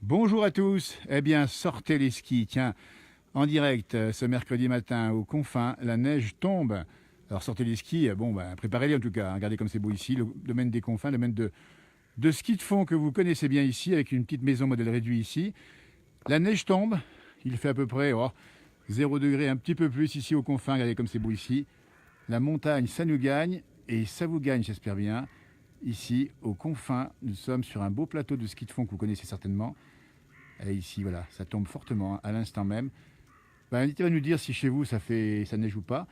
Bonjour à tous. Eh bien, sortez les skis. Tiens, en direct ce mercredi matin aux Confins, la neige tombe. Alors sortez les skis. Bon, préparez-les en tout cas. Regardez comme c'est beau ici. Le domaine des Confins, le domaine de ski de fond que vous connaissez bien ici, avec une petite maison modèle réduit ici. La neige tombe. Il fait à peu près 0 degré, un petit peu plus ici aux Confins. Regardez comme c'est beau ici. La montagne, ça nous gagne. Et ça vous gagne, j'espère bien. Ici, aux Confins, nous sommes sur un beau plateau de ski de fond que vous connaissez certainement. Et ici, voilà, ça tombe fortement à l'instant même. N'hésitez pas à nous dire si chez vous ça neige ou pas.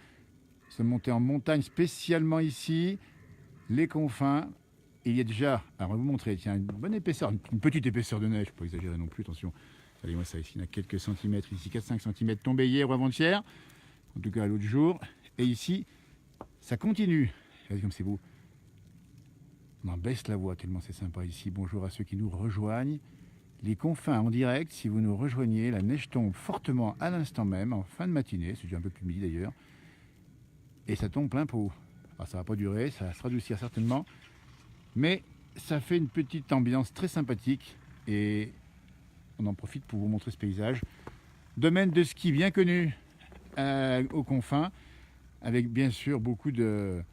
Nous sommes montés en montagne spécialement ici, les Confins. Il y a déjà, alors on va vous montrer, tiens, une bonne épaisseur, une petite épaisseur de neige, pas exagérer non plus, attention. Regardez-moi ça ici, il y a quelques centimètres ici, 4-5 centimètres tombés hier ou avant-hier, en tout cas l'autre jour. Et ici, ça continue. Regardez comme c'est beau. On en baisse la voix tellement c'est sympa ici. Bonjour à ceux qui nous rejoignent. Les Confins en direct, si vous nous rejoignez, la neige tombe fortement à l'instant même, en fin de matinée, c'est déjà un peu plus midi d'ailleurs, et ça tombe plein pot. Alors ça ne va pas durer, ça va se radoucir certainement, mais ça fait une petite ambiance très sympathique, et on en profite pour vous montrer ce paysage. Domaine de ski bien connu aux Confins, avec bien sûr beaucoup de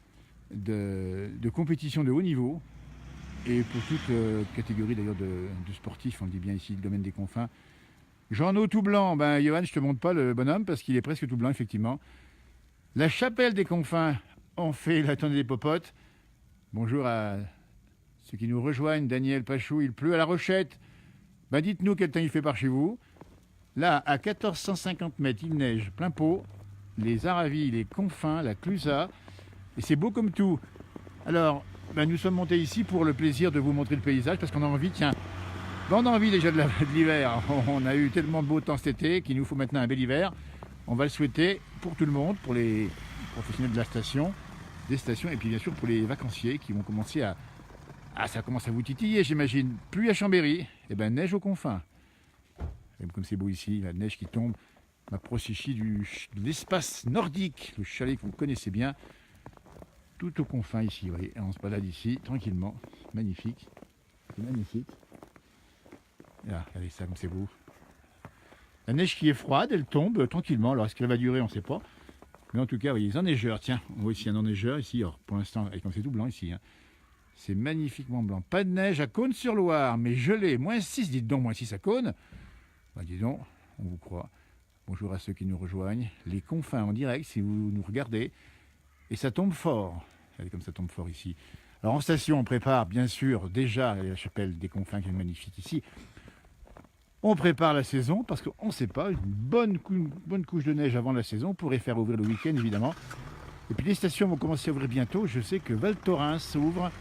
compétitions de haut niveau, et pour toute catégorie d'ailleurs de sportifs, on le dit bien ici, le domaine des Confins. Jean-No tout blanc, Johan, je te montre pas le bonhomme parce qu'il est presque tout blanc, effectivement. La chapelle des Confins, on fait la tournée des popotes. Bonjour à ceux qui nous rejoignent. Daniel Pachou, il pleut à la Rochette. Dites-nous quel temps il fait par chez vous. Là, à 1450 mètres, il neige plein pot. Les Aravis, les Confins, la Clusaz. Et c'est beau comme tout. Alors, nous sommes montés ici pour le plaisir de vous montrer le paysage parce qu'on a envie, on a envie déjà de l'hiver. On a eu tellement de beau temps cet été qu'il nous faut maintenant un bel hiver. On va le souhaiter pour tout le monde, pour les professionnels de la station, des stations et puis bien sûr pour les vacanciers qui vont commencer ça commence à vous titiller, j'imagine. Pluie à Chambéry, neige aux Confins. Et comme c'est beau ici, la neige qui tombe. On approche ici de l'espace nordique, le chalet que vous connaissez bien. Tout aux Confins ici, vous voyez, on se balade ici tranquillement, magnifique, c'est magnifique. Là, regardez ça comme c'est beau. La neige qui est froide, elle tombe tranquillement, alors est-ce qu'elle va durer, on ne sait pas. Mais en tout cas, vous voyez, les enneigeurs, tiens, on voit ici un enneigeur ici, alors pour l'instant, comme c'est tout blanc ici, c'est magnifiquement blanc. Pas de neige à Cône-sur-Loire, mais gelé, -6, dites donc, -6 à Cône. Dis donc, on vous croit. Bonjour à ceux qui nous rejoignent. Les Confins en direct, si vous nous regardez. Et ça tombe fort. Regardez comme ça tombe fort ici. Alors en station, on prépare bien sûr déjà la chapelle des Confins qui est magnifique ici. On prépare la saison parce qu'on ne sait pas, une bonne couche de neige avant la saison pourrait faire ouvrir le week-end évidemment. Et puis les stations vont commencer à ouvrir bientôt. Je sais que Val Thorens s'ouvre.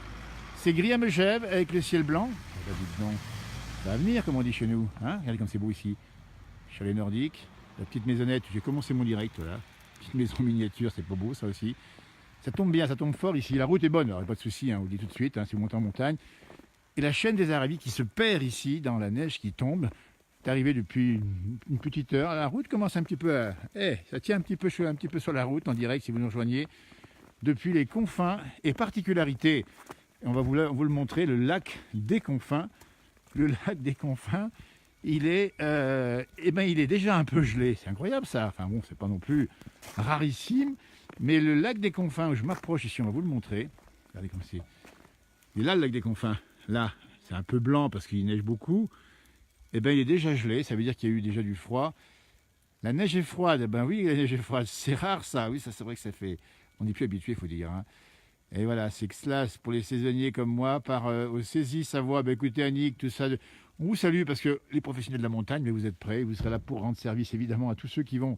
C'est gris à Megève avec le ciel blanc. Dites donc, ça va venir comme on dit chez nous. Regardez comme c'est beau ici. Chalet nordique, la petite maisonnette. J'ai commencé mon direct voilà. Petite maison miniature, c'est pas beau ça aussi. Ça tombe bien, ça tombe fort ici. La route est bonne, alors pas de souci, on vous le dit tout de suite, c'est monté en montagne. Et la chaîne des Aravis qui se perd ici dans la neige qui tombe, est arrivée depuis une petite heure. La route commence un petit peu à... ça tient un petit peu sur la route en direct si vous nous rejoignez. Depuis les Confins, et particularité, on va vous le montrer, le lac des Confins. Le lac des Confins, il est déjà un peu gelé. C'est incroyable ça. Enfin bon, c'est pas non plus rarissime. Mais le lac des Confins, où je m'approche ici, on va vous le montrer. Regardez comme c'est. Et là, le lac des Confins, là, c'est un peu blanc parce qu'il neige beaucoup. Il est déjà gelé. Ça veut dire qu'il y a eu déjà du froid. La neige est froide. Oui, la neige est froide. C'est rare ça. Oui, ça c'est vrai que ça fait. On n'est plus habitué, il faut dire. Et voilà, c'est que cela, pour les saisonniers comme moi, au Saisie Savoie. Écoutez, Annick, tout ça. On vous salue parce que les professionnels de la montagne, mais vous êtes prêts. Vous serez là pour rendre service évidemment à tous ceux qui vont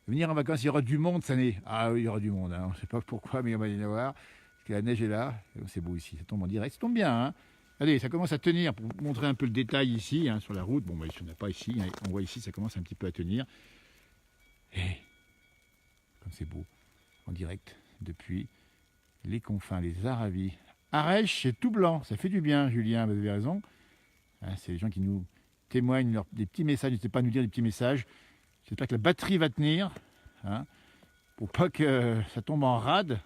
venir en vacances. Il y aura du monde cette année. Ah oui, il y aura du monde. On ne sait pas pourquoi, mais on va y en avoir. Parce que la neige est là. C'est beau ici. Ça tombe en direct. Ça tombe bien. Allez, ça commence à tenir. Pour vous montrer un peu le détail ici, sur la route. Bon, ici, on n'a pas ici. On voit ici, ça commence un petit peu à tenir. Et comme c'est beau. En direct depuis les Confins, les Aravis. Arèche, c'est tout blanc. Ça fait du bien, Julien. Vous avez raison. C'est les gens qui nous témoignent des petits messages. N'hésitez pas à nous dire des petits messages. J'espère que la batterie va tenir. Pour pas que ça tombe en rade.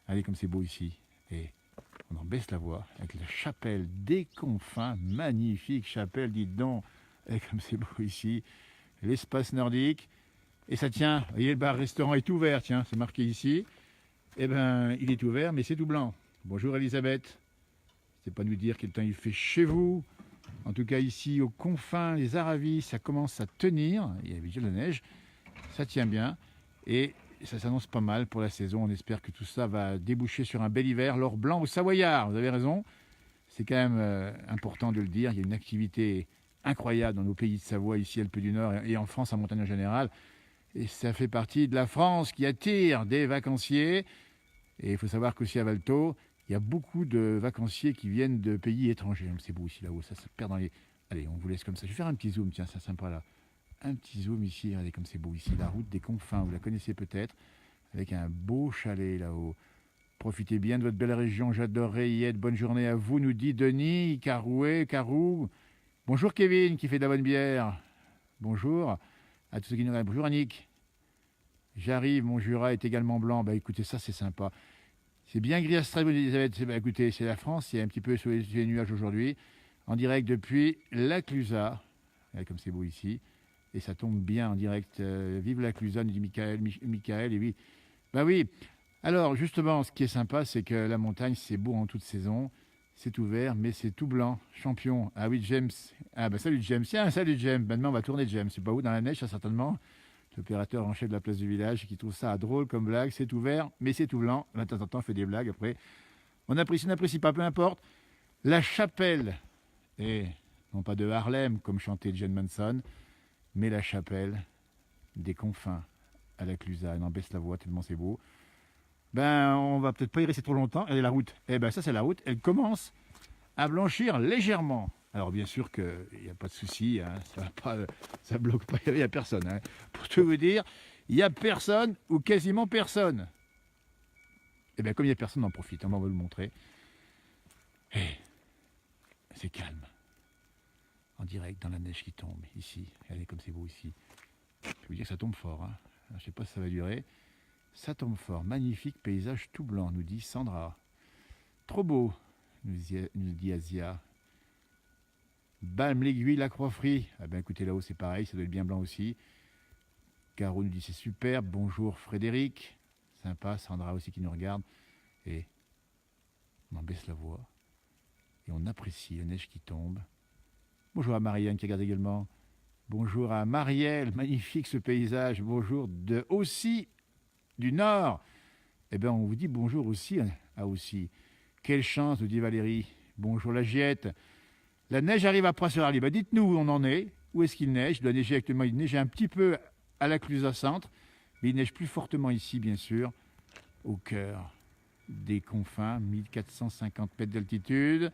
Allez, comme c'est beau ici. Et on en baisse la voix, avec la chapelle des Confins, magnifique chapelle, dites donc, et comme c'est beau ici, l'espace nordique, et ça tient, vous voyez, le bar-restaurant est ouvert, tiens, c'est marqué ici, eh bien, il est ouvert, mais c'est tout blanc. Bonjour Elisabeth, c'est pas nous dire quel temps il fait chez vous, en tout cas ici, aux confins, les Aravis, ça commence à tenir, il y a déjà de la neige, ça tient bien, et ça s'annonce pas mal pour la saison. On espère que tout ça va déboucher sur un bel hiver. L'or blanc au Savoyard, vous avez raison. C'est quand même important de le dire. Il y a une activité incroyable dans nos pays de Savoie, ici, Alpes du Nord, et en France, en montagne en général. Et ça fait partie de la France qui attire des vacanciers. Et il faut savoir qu'aussi à Valto, il y a beaucoup de vacanciers qui viennent de pays étrangers. C'est beau ici, là-haut. Ça se perd dans les... Allez, on vous laisse comme ça. Je vais faire un petit zoom, tiens, c'est sympa là. Un petit zoom ici, regardez comme c'est beau ici, la route des Confins, vous la connaissez peut-être, avec un beau chalet là-haut. Profitez bien de votre belle région, j'adorerais y être. Bonne journée à vous, nous dit Denis, Carou. Bonjour Kevin, qui fait de la bonne bière. Bonjour à tous ceux qui nous regardent. Bonjour Annick. J'arrive, mon Jura est également blanc. Bah écoutez, ça c'est sympa. C'est bien gris à Strasbourg, Elisabeth. Bah, écoutez, c'est la France, c'est un petit peu sur les nuages aujourd'hui. En direct depuis la Clusaz. Regardez comme c'est beau ici. Et ça tombe bien en direct. Vive la Clusaz, dit Michael. Et oui. Bah oui. Alors, justement, ce qui est sympa, c'est que la montagne, c'est beau en toute saison. C'est ouvert, mais c'est tout blanc. Champion. Ah oui, James. Ah bah salut James. Tiens, salut James. Maintenant, on va tourner James. C'est pas où, dans la neige, ça, certainement. L'opérateur en chef de la place du village qui trouve ça drôle comme blague. C'est ouvert, mais c'est tout blanc. De temps en temps, on fait des blagues. Après, on n'apprécie pas, peu importe. La chapelle. Et non pas de Harlem, comme chantait Jen Manson, mais la chapelle des Confins à la Clusaz. On en baisse la voix tellement c'est beau. Ben, on va peut-être pas y rester trop longtemps. Elle est la route. Eh ben, ça c'est la route. Elle commence à blanchir légèrement. Alors bien sûr qu'il n'y a pas de souci, hein, ça bloque pas, il n'y a personne. Hein. Pour tout vous dire, il n'y a personne ou quasiment personne. Eh bien comme il n'y a personne, on en profite, on va vous le montrer. Hey, c'est calme. En direct dans la neige qui tombe ici. Regardez comme c'est beau ici. Je peux vous dire que ça tombe fort. Hein. Je ne sais pas si ça va durer. Ça tombe fort. Magnifique paysage tout blanc, nous dit Sandra. Trop beau, nous dit Asia. Balme l'aiguille, la croix-frie. Ah ben écoutez, là-haut c'est pareil, ça doit être bien blanc aussi. Caro nous dit c'est superbe. Bonjour Frédéric. Sympa. Sandra aussi qui nous regarde. Et on en baisse la voix. Et on apprécie la neige qui tombe. Bonjour à Marianne qui regarde également. Bonjour à Marielle. Magnifique ce paysage. Bonjour de aussi du Nord. Eh bien on vous dit bonjour aussi à aussi. Quelle chance, nous dit Valérie. Bonjour la Giette. La neige arrive à Poisson-Arly. Ben, dites-nous où on en est. Où est-ce qu'il neige? Il doit neiger actuellement. Il neige un petit peu à la Clusaz Centre. Mais il neige plus fortement ici, bien sûr, au cœur des confins, 1450 mètres d'altitude.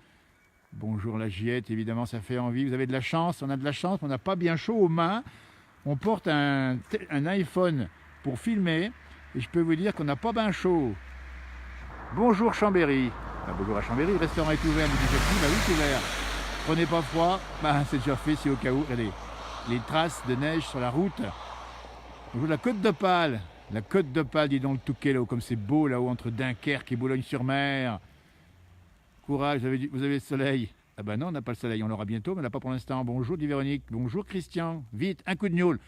Bonjour la Giette, évidemment, ça fait envie. Vous avez de la chance, on a de la chance, on n'a pas bien chaud aux mains. On porte un iPhone pour filmer. Et je peux vous dire qu'on n'a pas bien chaud. Bonjour Chambéry. Ben, bonjour à Chambéry, le restaurant est ouvert, nous dit Jacqueline. Ben oui, c'est ouvert. Prenez pas froid, ben, c'est déjà fait, si au cas où. Regardez, les traces de neige sur la route. Bonjour la Côte d'Opale. La Côte d'Opale, dis donc le Touquet, là-haut, comme c'est beau, là-haut, entre Dunkerque et Boulogne-sur-Mer. Courage, vous avez le soleil. Ah ben non, on n'a pas le soleil, on l'aura bientôt, mais on n'a pas pour l'instant. Bonjour, dit Véronique. Bonjour, Christian. Vite, un coup de gnôle.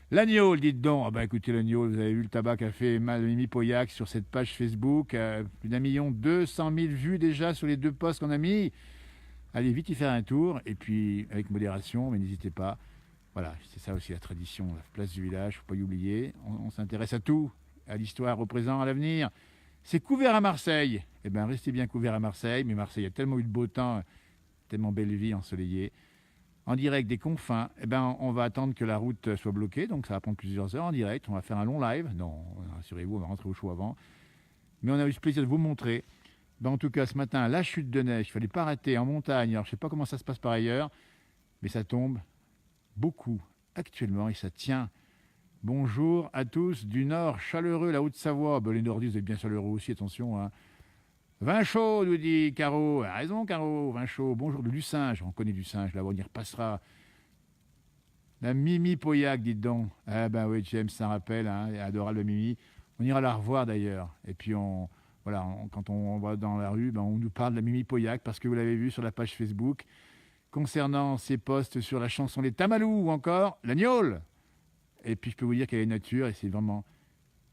La gnôle, dites donc. Ah ben écoutez, la gnôle, vous avez vu le tabac qu'a fait Mimi Pauillac sur cette page Facebook. Plus d'1 200 000 vues déjà sur les 2 posts qu'on a mis. Allez vite y faire un tour, et puis avec modération, mais n'hésitez pas. Voilà, c'est ça aussi la tradition, la place du village, il ne faut pas y oublier. On s'intéresse à tout, à l'histoire, au présent, à l'avenir. C'est couvert à Marseille. Eh bien, restez bien couvert à Marseille, mais Marseille a tellement eu de beau temps, tellement belle vie ensoleillée. En direct des confins, eh ben, on va attendre que la route soit bloquée, donc ça va prendre plusieurs heures en direct. On va faire un long live. Non, rassurez-vous, on va rentrer au chaud avant. Mais on a eu le plaisir de vous montrer. Ben, en tout cas, ce matin, la chute de neige, il ne fallait pas rater en montagne. Alors, je ne sais pas comment ça se passe par ailleurs, mais ça tombe beaucoup actuellement et ça tient. Bonjour à tous du Nord, chaleureux, la Haute-Savoie. Ben, les Nordistes, vous êtes bien chaleureux aussi, attention. Hein. Vin chaud, nous dit Caro. A raison, Caro, vin chaud. Bonjour de Lucinge, on connaît Lucinge, là, on y repassera. La Mimi Pauillac, dites donc. Ah ben oui, James, ça rappelle, hein, adorable Mimi. On ira la revoir d'ailleurs. Et puis on Voilà, quand on va dans la rue, on nous parle de la Mimi Pauillac parce que vous l'avez vu sur la page Facebook. Concernant ses posts sur la chanson Les Tamalous ou encore La Gnôle. Et puis je peux vous dire qu'elle est nature et c'est vraiment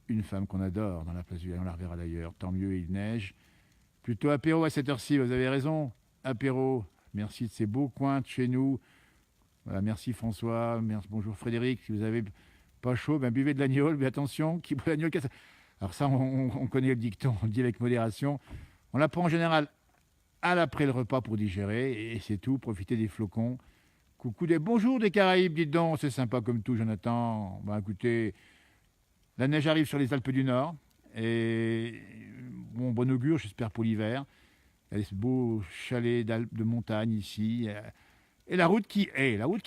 une femme qu'on adore dans la place du Village. On la reverra d'ailleurs. Tant mieux, il neige. Plutôt apéro à cette heure-ci, vous avez raison. Apéro. Merci de ces beaux coins de chez nous. Voilà, merci François. Merci, bonjour Frédéric. Si vous avez pas chaud, buvez de l'agneau. Mais attention, qui boit l'agneau casse. Alors ça, on connaît le dicton, on le dit avec modération. On la prend en général à l'après le repas pour digérer. Et c'est tout. Profitez des flocons. Coucou des bonjours des Caraïbes, dites donc. C'est sympa comme tout, Jonathan. Écoutez, la neige arrive sur les Alpes du Nord. Et bon augure, j'espère, pour l'hiver. Il y a ce beau chalet de montagne ici. Et la route qui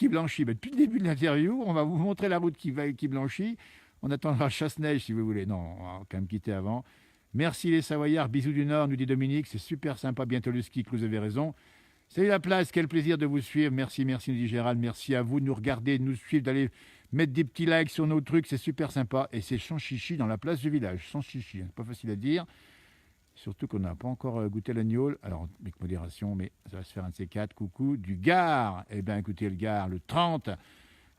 blanchit. Depuis le début de l'interview, on va vous montrer la route qui blanchit. On attendra chasse-neige si vous voulez. Non, on va quand même quitter avant. Merci les Savoyards. Bisous du Nord, nous dit Dominique. C'est super sympa. Bientôt le ski, que vous avez raison. Salut la place, quel plaisir de vous suivre. Merci, nous dit Gérald. Merci à vous de nous regarder, de nous suivre, d'aller mettre des petits likes sur nos trucs. C'est super sympa. Et c'est sans chichi dans la place du village. Sans chichi, c'est pas facile à dire. Surtout qu'on n'a pas encore goûté l'agneau. Alors, avec modération, mais ça va se faire un de ces quatre. Coucou, du Gard. Eh bien, écoutez, le Gard, le 30,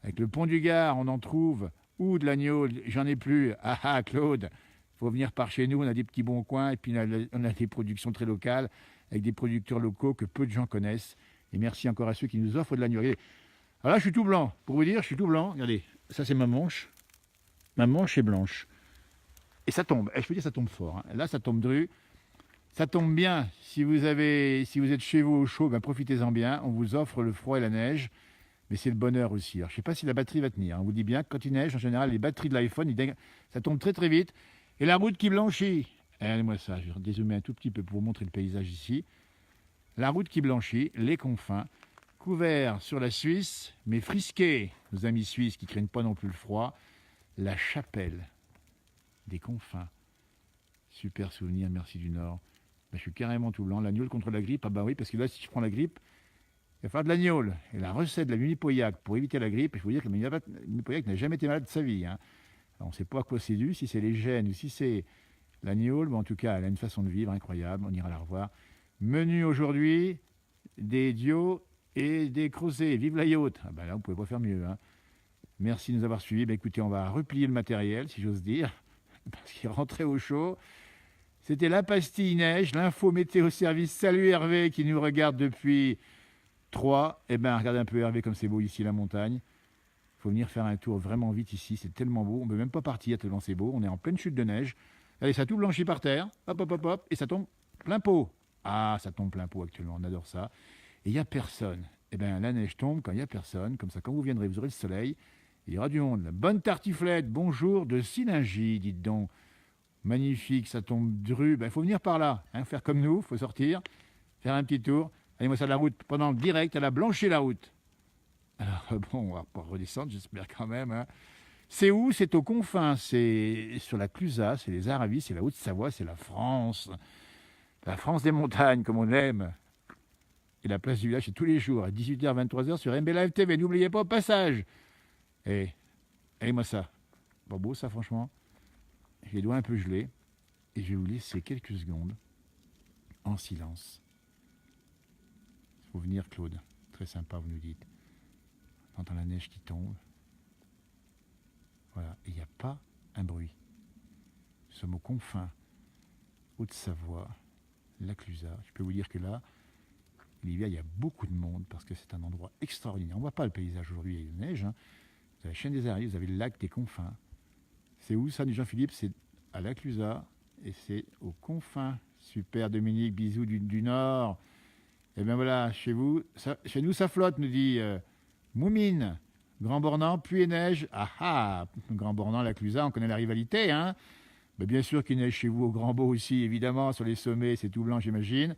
avec le pont du Gard, on en trouve. Ou de l'agneau, j'en ai plus. Ah, Claude, il faut venir par chez nous. On a des petits bons coins. Et puis, on a des productions très locales, avec des producteurs locaux que peu de gens connaissent. Et merci encore à ceux qui nous offrent de l'agneau. Alors là, je suis tout blanc. Pour vous dire, je suis tout blanc. Regardez, ça, c'est ma manche. Ma manche est blanche. Et ça tombe. Et je peux dire, ça tombe fort. Hein. Là, ça tombe dru. Ça tombe bien, si vous êtes chez vous au chaud, profitez-en bien. On vous offre le froid et la neige, mais c'est le bonheur aussi. Alors, je ne sais pas si la batterie va tenir. On vous dit bien que quand il neige, en général, les batteries de l'iPhone, ça tombe très très vite. Et la route qui blanchit. Regardez-moi ça, je vais dézoomer un tout petit peu pour vous montrer le paysage ici. La route qui blanchit, les confins, couverts sur la Suisse, mais frisqués, nos amis suisses qui ne craignent pas non plus le froid. La chapelle des confins. Super souvenir, merci du Nord. Je suis carrément tout blanc. L'agneau contre la grippe, oui, parce que là, si je prends la grippe, il va falloir de l'agneau. Et la recette de la Mimi Pauillac pour éviter la grippe, il faut dire que la Mimi Pauillac n'a jamais été malade de sa vie. Hein. Alors, on ne sait pas à quoi c'est dû, si c'est les gènes ou si c'est l'agneau. En tout cas, elle a une façon de vivre incroyable. On ira la revoir. Menu aujourd'hui, des dios et des crozets. Vive la yacht. Là, on ne pouvait pas faire mieux. Hein. Merci de nous avoir suivis. Écoutez, on va replier le matériel, si j'ose dire, parce qu'il est rentré au chaud. C'était la pastille neige, l'info météo service. Salut Hervé qui nous regarde depuis 3. Regardez un peu Hervé comme c'est beau ici la montagne. Il faut venir faire un tour vraiment vite ici, c'est tellement beau. On ne peut même pas partir tellement c'est beau. On est en pleine chute de neige. Allez, ça tout blanchit par terre. Hop, et ça tombe plein pot. Ah, ça tombe plein pot actuellement, on adore ça. Et il n'y a personne. La neige tombe quand il n'y a personne. Comme ça, quand vous viendrez, vous aurez le soleil. Il y aura du monde. La bonne tartiflette, bonjour de Silingy, dites donc. Magnifique, ça tombe dru. Il faut venir par là, faire comme nous, il faut sortir, faire un petit tour. Allez, moi, ça la route pendant le direct, elle a blanchi la route. Alors, on va pas redescendre, j'espère quand même. Hein. C'est où? C'est aux confins, c'est sur la Clusaz, c'est les Aravis, c'est la Haute-Savoie, c'est la France. La France des montagnes, comme on l'aime. Et la place du village, c'est tous les jours, à 18h, 23h sur MB Live TV. N'oubliez pas, au passage. Et, allez-moi ça. Pas beau, ça, franchement. J'ai les doigts un peu gelés et je vais vous laisser quelques secondes en silence. Il faut venir, Claude. Très sympa, vous nous dites. On entend la neige qui tombe. Voilà, et il n'y a pas un bruit. Nous sommes aux confins, Haute-Savoie, la Clusaz. Je peux vous dire que là, l'hiver, il y a beaucoup de monde parce que c'est un endroit extraordinaire. On ne voit pas le paysage aujourd'hui avec la neige. Hein. Vous avez la chaîne des Aravis, vous avez le lac des confins. C'est où ça, Jean-Philippe? C'est à la Clusaz et c'est aux confins. Super Dominique, bisous du Nord. Et bien voilà, chez nous ça flotte, nous dit Moumine. Grand Bornand, pluie et neige. Ah, Grand Bornand, la Clusaz, on connaît la rivalité. Hein. Mais bien sûr qu'il neige chez vous au Grand Beau aussi, évidemment, sur les sommets, c'est tout blanc, j'imagine.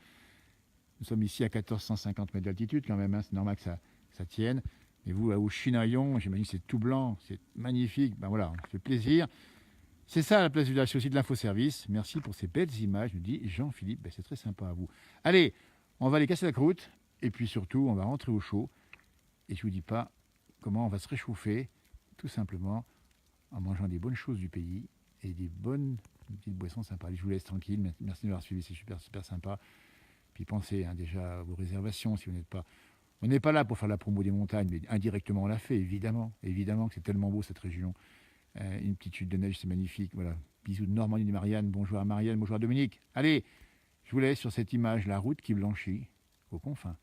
Nous sommes ici à 1450 mètres d'altitude quand même, hein. C'est normal que ça tienne. Et vous, au Chinaillon, j'imagine que c'est tout blanc, c'est magnifique. Voilà, ça fait plaisir. C'est ça la place du village, c'est aussi de l'infoservice. Merci pour ces belles images, nous dit Jean-Philippe. C'est très sympa à vous. Allez, on va aller casser la croûte. Et puis surtout, on va rentrer au chaud. Et je ne vous dis pas comment on va se réchauffer, tout simplement en mangeant des bonnes choses du pays et des bonnes une petite boisson sympa. Allez, je vous laisse tranquille. Merci de m'avoir suivi, c'est super, super sympa. Puis pensez déjà à vos réservations si vous n'êtes pas. On n'est pas là pour faire la promo des montagnes, mais indirectement on l'a fait, évidemment. Évidemment que c'est tellement beau cette région. Une petite chute de neige, c'est magnifique. Voilà. Bisous de Normandie de Marianne. Bonjour à Marianne, bonjour à Dominique. Allez, je vous laisse sur cette image, la route qui blanchit aux confins.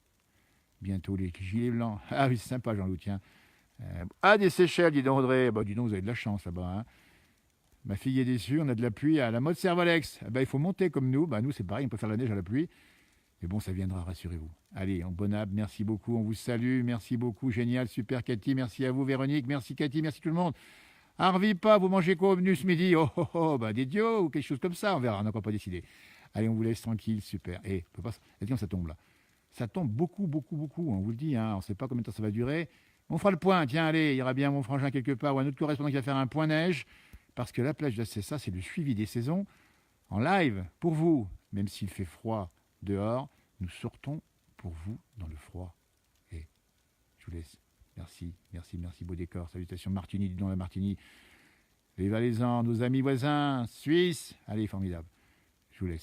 Bientôt les gilets blancs. Ah oui, c'est sympa, Jean-Loup, tiens. Des Seychelles, dis donc, Audrey. Bah, dis donc, vous avez de la chance là-bas. Hein. Ma fille est déçue, on a de la pluie à la mode Servolex. Il faut monter comme nous. Nous, c'est pareil, on peut faire la neige à la pluie. Mais bon, ça viendra, rassurez-vous. Allez, en bonne âme, merci beaucoup, on vous salue. Merci beaucoup, génial, super, Cathy. Merci à vous, Véronique. Merci, Cathy. Merci tout le monde. Harvey pas, vous mangez quoi au menu ce midi? Des dios ou quelque chose comme ça, on verra, on n'a encore pas décidé. Allez, on vous laisse tranquille, super. Peut pas... Tiens, ça tombe là. Ça tombe beaucoup, beaucoup, beaucoup, on vous le dit, hein. On ne sait pas combien de temps ça va durer. On fera le point, tiens, allez, il y aura bien mon frangin quelque part ou un autre correspondant qui va faire un point neige, parce que la plage de ça, c'est le suivi des saisons en live pour vous. Même s'il fait froid dehors, nous sortons pour vous dans le froid. Et je vous laisse. Merci, merci, merci, beau décor. Salutations Martigny, dis donc la Martigny. Les Valaisans, nos amis voisins, Suisses. Allez, formidable. Je vous laisse.